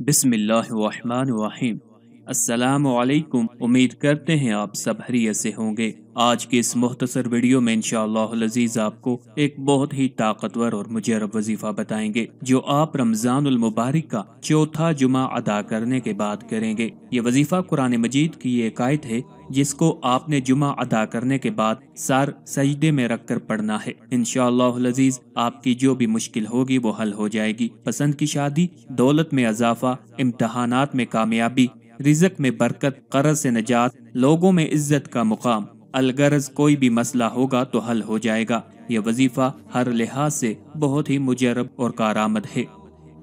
बिस्मिल्लाहिर्रहमानिर्रहीम। अस्सलाम वालेकुम। उम्मीद करते हैं आप सब खैरियत से होंगे। आज के इस मुख्तसर वीडियो में इंशाअल्लाह अज़ीज़ आपको एक बहुत ही ताकतवर और मुजर्रब वजीफा बताएंगे जो आप रमज़ानुल मुबारक का चौथा जुमा अदा करने के बाद करेंगे। ये वजीफा कुरान मजीद की एक आयत है जिसको आपने जुमा अदा करने के बाद सर सजदे में रखकर पढ़ना है। इंशाअल्लाह अज़ीज़ आपकी जो भी मुश्किल होगी वो हल हो जाएगी। पसंद की शादी, दौलत में इजाफा, इम्तहानात में कामयाबी, रिज़्क में बरकत, कर्ज से नजात, लोगों में इज्जत का मुकाम, अलगरज कोई भी मसला होगा तो हल हो जाएगा। यह वजीफा हर लिहाज से बहुत ही मुजर्रब और कारआमद है।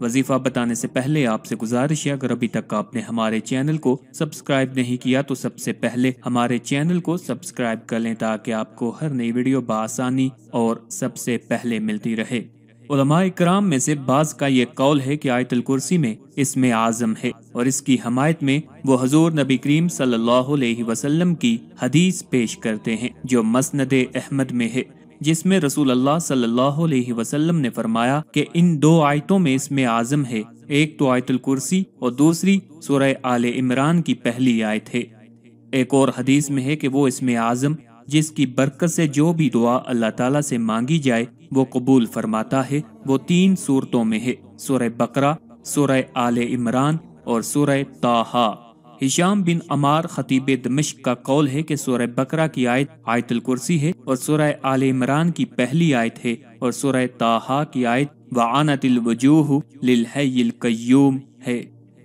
वजीफा बताने से पहले आपसे गुजारिश है, अगर अभी तक आपने हमारे चैनल को सब्सक्राइब नहीं किया तो सबसे पहले हमारे चैनल को सब्सक्राइब कर लें ताकि आपको हर नई वीडियो बआसानी और सबसे पहले मिलती रहे। उलमाए इकराम में से बाज का ये कौल है कि आयतुल कुर्सी में इसमें आज़म है और इसकी हमायत में वो हजूर नबी करीम सल्लल्लाहु अलैहि वसल्लम की हदीस पेश करते हैं जो मसनद अहमद में है, जिसमें रसूल अल्लाह सल्लल्लाहु अलैहि वसल्लम ने फरमाया कि इन दो आयतों में इसमें आज़म है। एक तो आयतुल कुर्सी और दूसरी सूरह आले इमरान की पहली आयत है। एक और हदीस में है कि वो इसमें आज़म जिसकी बरकत से जो भी दुआ अल्लाह ताला से मांगी जाए वो कबूल फरमाता है, वो तीन सूरतों में है, सूरह बकरा, सूरह आले इमरान और सूरह ताहा। हिशाम बिन अमार खतीब दमिश्क का कौल है कि सूरह बकरा की आयत आयतुल कुर्सी है और सूरह आले इमरान की पहली आयत है और सूरह ताहा की आयत वआनतिल वजूह लिल हय्यिल कय्यूम है।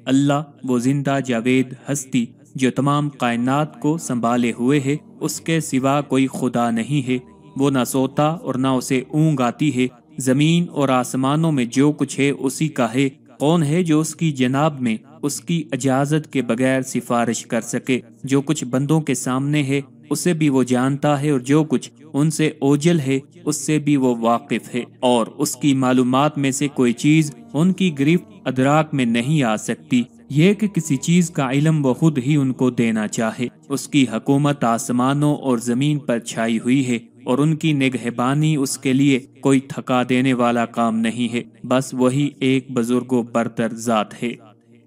अल्लाह वो जिंदा जावेद हस्ती जो तमाम कायनात को संभाले हुए है, उसके सिवा कोई खुदा नहीं है। वो ना सोता और ना उसे ऊँग आती है। जमीन और आसमानों में जो कुछ है उसी का है। कौन है जो उसकी जनाब में उसकी इजाजत के बगैर सिफारिश कर सके? जो कुछ बंदों के सामने है उसे भी वो जानता है और जो कुछ उनसे ओझल है उससे भी वो वाकिफ है, और उसकी मालूमात में से कोई चीज उनकी गिरफ्त अदराक में नहीं आ सकती। ये कि किसी चीज का इल्म वो खुद ही उनको देना चाहे। उसकी हुकूमत आसमानों और जमीन पर छाई हुई है और उनकी निगहबानी उसके लिए कोई थका देने वाला काम नहीं है। बस वही एक बुजुर्गो बरतर जात है।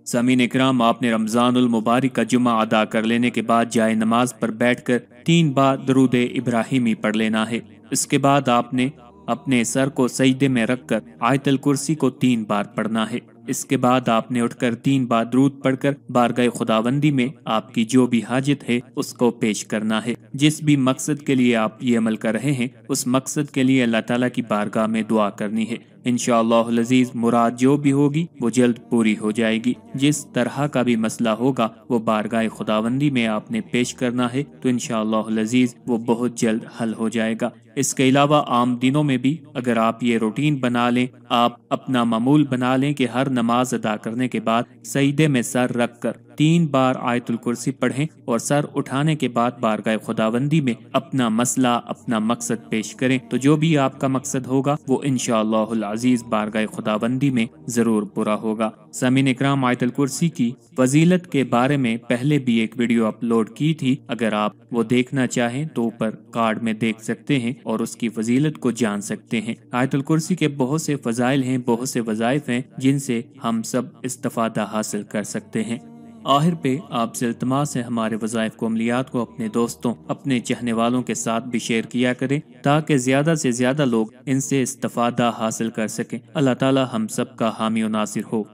सामीन इकराम, आपने रमजानुल मुबारक का जुमा अदा कर लेने के बाद जाए नमाज पर बैठकर 3 बार दरूद इब्राहिमी पढ़ लेना है। इसके बाद आपने अपने सर को सजदे में रखकर आयतुल कुर्सी को 3 बार पढ़ना है। इसके बाद आपने उठकर 3 बार दरूद पढ़कर बारगाह खुदाबंदी में आपकी जो भी हाजत है उसको पेश करना है। जिस भी मकसद के लिए आप ये अमल कर रहे हैं उस मकसद के लिए अल्लाह ताला की बारगाह में दुआ करनी है। इंशाअल्लाह अज़ीज़ मुराद जो भी होगी वो जल्द पूरी हो जाएगी। जिस तरह का भी मसला होगा वो बारगाह खुदाबंदी में आपने पेश करना है तो इंशाअल्लाह अज़ीज़ वो बहुत जल्द हल हो जाएगा। इसके अलावा आम दिनों में भी अगर आप ये रूटीन बना लें, आप अपना मामूल बना लें कि हर नमाज अदा करने के बाद सजदे में सर रखकर 3 बार आयतुल कुर्सी पढ़ें और सर उठाने के बाद बारगाह खुदाबंदी में अपना मसला, अपना मकसद पेश करें, तो जो भी आपका मकसद होगा वो इंशाअल्लाह अज़ीज़ बारगाह खुदाबंदी में जरूर पूरा होगा। सामीन इकराम, आयतुल कुर्सी की फजीलत के बारे में पहले भी एक वीडियो अपलोड की थी। अगर आप वो देखना चाहें तो ऊपर कार्ड में देख सकते हैं और उसकी फजीलत को जान सकते हैं। आयतुल कुर्सी के बहुत से फजाइल हैं, बहुत से वज़ाइफ हैं जिनसे हम सब इस्तिफादा हासिल कर सकते हैं। आखिर पे आपसे इल्तमास है हमारे वज़ाइफ को, अमलियात को अपने दोस्तों, अपने चाहने वालों के साथ भी शेयर किया करें ताकि ज्यादा से ज्यादा लोग इनसे इस्तिफादा हासिल कर सकें। अल्लाह ताला हम सब का हामी और नासिर हो।